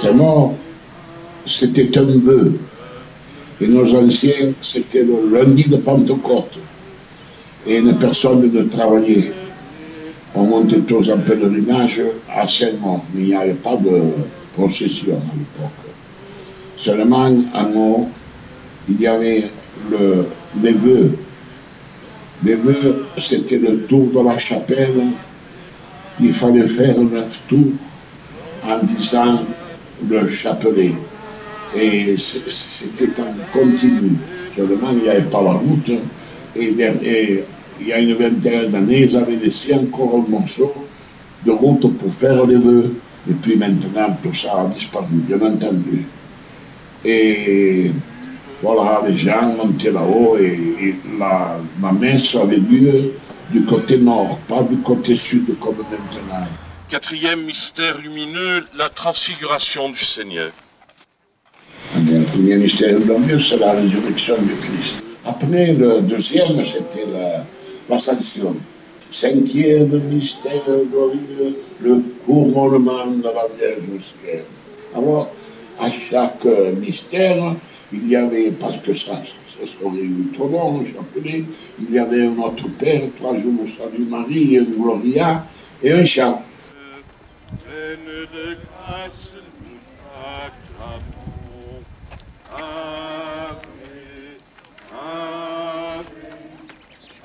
C'est mort, c'était un vœu. Et nos anciens, c'était le lundi de Pentecôte. Et une personne ne travaillait. On montait tous en pèlerinage à Saint-Maur, mais il n'y avait pas de procession à l'époque. Seulement, en haut, il y avait les vœux. Les vœux, c'était le tour de la chapelle. Il fallait faire 9 tours en disant le chapelet. Et c'était en continu. Seulement, il n'y avait pas la route. Et il y a une vingtaine d'années, ils avaient laissé encore un morceau de route pour faire les vœux. Et puis maintenant, tout ça a disparu, bien entendu. Et voilà, les gens montaient là-haut et la messe avait lieu du côté nord, pas du côté sud comme maintenant. Quatrième mystère lumineux, la transfiguration du Seigneur. Le premier mystère lumineux, c'est la résurrection du Christ. Après, le deuxième, c'était l'ascension. Cinquième mystère glorieux, le couronnement de la Vierge au ciel. Alors, à chaque mystère, il y avait, parce que ça serait eu trop long, chapelet, il y avait un Notre Père, 3 jours au Salut Marie, un Gloria et un chant. Pleine de grâce, nous t'acclamons. Ave, Ave,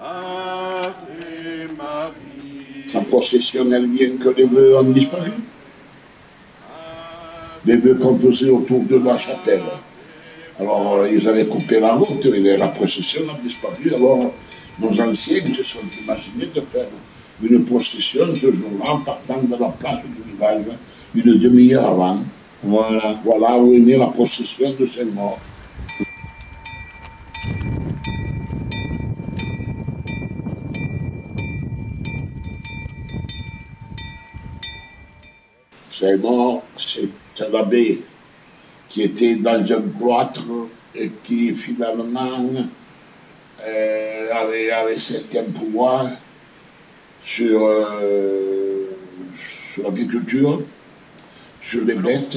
Ave Marie. La procession, elle vient que les vœux ont disparu. Les vœux qu'on faisait autour de la chapelle. Alors, ils avaient coupé la route, et la procession a disparu. Alors, nos anciens se sont imaginés de faire une procession ce jour-là, en partant de la place du village, une demi-heure avant. Voilà où est née la procession de Saint-Maur. Saint-Maur, c'est l'abbé qui était dans un cloître et qui finalement avait certains pouvoirs sur l'agriculture, sur les bêtes,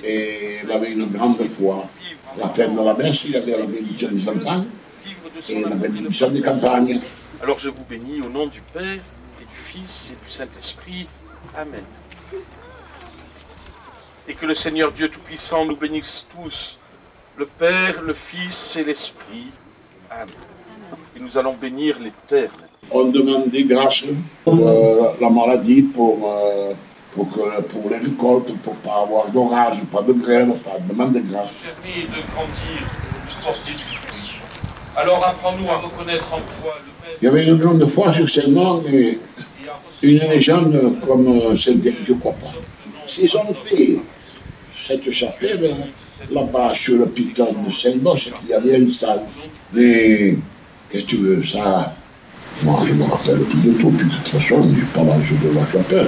et il avait une grande foi. À la fin de la messe, il y avait la bénédiction des enfants et la bénédiction des campagnes. Alors je vous bénis au nom du Père et du Fils et du Saint-Esprit. Amen. Et que le Seigneur Dieu Tout-Puissant nous bénisse tous, le Père, le Fils et l'Esprit. Amen. Et nous allons bénir les terres. On demande des grâces pour la maladie, pour les récoltes, pour ne pas avoir d'orage, pas de grêle, pas de demande de grâce. Permis de grandir, de porter du fruit. Alors apprends-nous à reconnaître en toi le Maître. Il y avait une grande foi sur Saint-Maur, mais une légende comme celle-là, je ne crois pas. S'ils ont fait cette chapelle, là-bas sur le piton de Saint-Maur, il y avait une salle. Mais, qu'est-ce que tu veux, ça... Moi, je me rappelle plus de tout, puis de toute façon, je n'ai pas l'âge de la chapelle.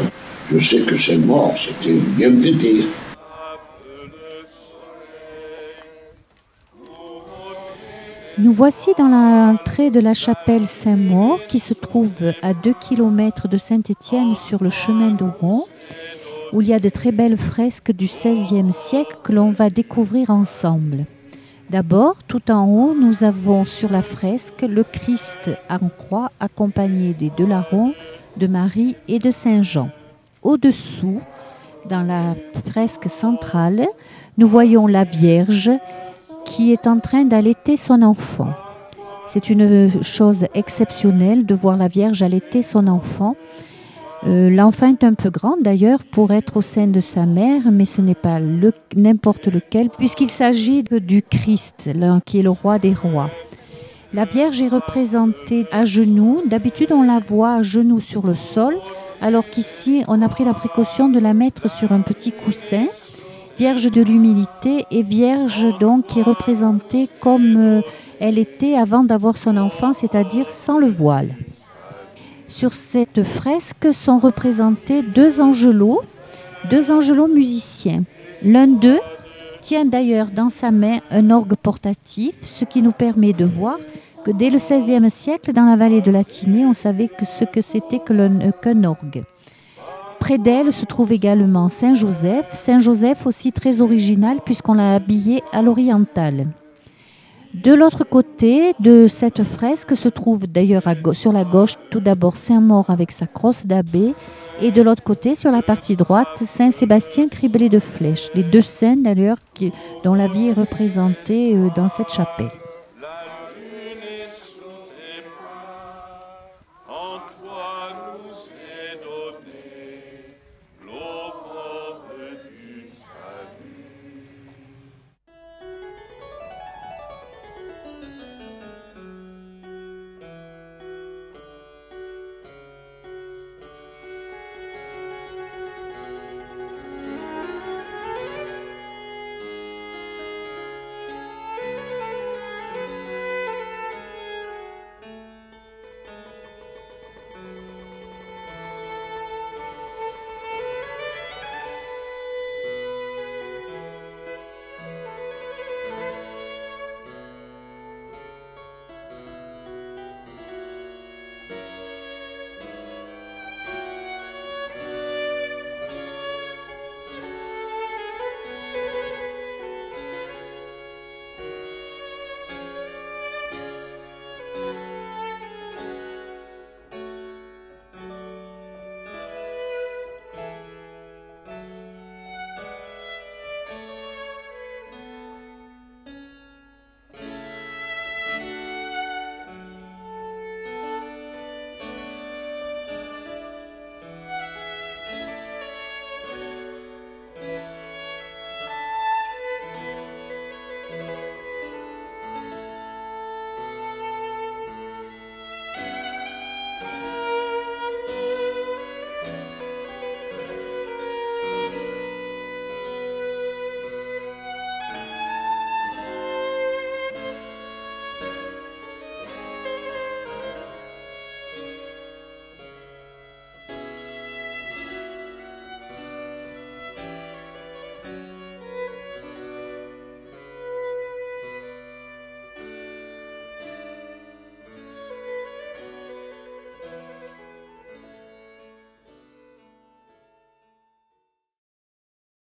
Je sais que Saint-Maur, c'était bien d'été. Nous voici dans l'entrée de la chapelle Saint-Maur, qui se trouve à 2 km de Saint-Étienne sur le chemin d'Oron, où il y a de très belles fresques du XVIe siècle que l'on va découvrir ensemble. D'abord, tout en haut, nous avons sur la fresque le Christ en croix accompagné des 2 larrons, de Marie et de Saint Jean. Au-dessous, dans la fresque centrale, nous voyons la Vierge qui est en train d'allaiter son enfant. C'est une chose exceptionnelle de voir la Vierge allaiter son enfant. L'enfant est un peu grand d'ailleurs pour être au sein de sa mère, mais ce n'est pas n'importe lequel, puisqu'il s'agit du Christ, qui est le roi des rois. La Vierge est représentée à genoux. D'habitude, on la voit à genoux sur le sol, alors qu'ici, on a pris la précaution de la mettre sur un petit coussin. Vierge de l'humilité et Vierge donc qui est représentée comme elle était avant d'avoir son enfant, c'est-à-dire sans le voile. Sur cette fresque sont représentés 2 angelots musiciens. L'un d'eux tient d'ailleurs dans sa main un orgue portatif, ce qui nous permet de voir que dès le XVIe siècle, dans la vallée de la Tinée, on savait ce que c'était qu'un orgue. Près d'elle se trouve également Saint-Joseph. Saint-Joseph aussi très original puisqu'on l'a habillé à l'orientale. De l'autre côté de cette fresque se trouve d'ailleurs sur la gauche tout d'abord Saint-Maur avec sa crosse d'abbé et de l'autre côté sur la partie droite Saint-Sébastien criblé de flèches. Les deux saints d'ailleurs dont la vie est représentée dans cette chapelle.